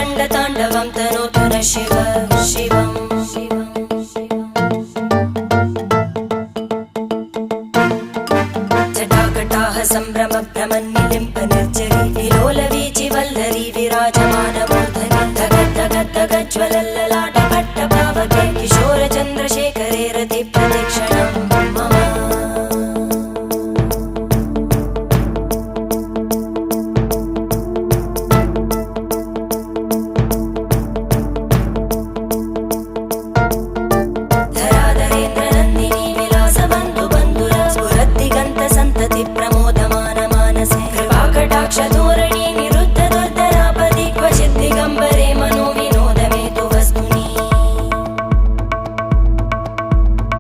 रङ्गताण्डवं तनोतु न शिव शिवम् जटाकटाः सम्भ्रमभ्रमन्निलिम्प निर्जरी विलोलवीचि वल्लरी विराजमानमूर्धनि धगज्ज्वलल्ललाटपट्टपावके किशोरचन्द्रशेखरे रतिप्रतिक्षणं मम धराधरेन्द्रनन्दिनी विलासबन्धुबन्धुर स्फुरद्दिगन्तसन्तति प्रमोदमान मानसे कृपाकटाक्षधोरणी निरुद्ध दुर्धरापदि क्वचिद् दिगम्बरे मनो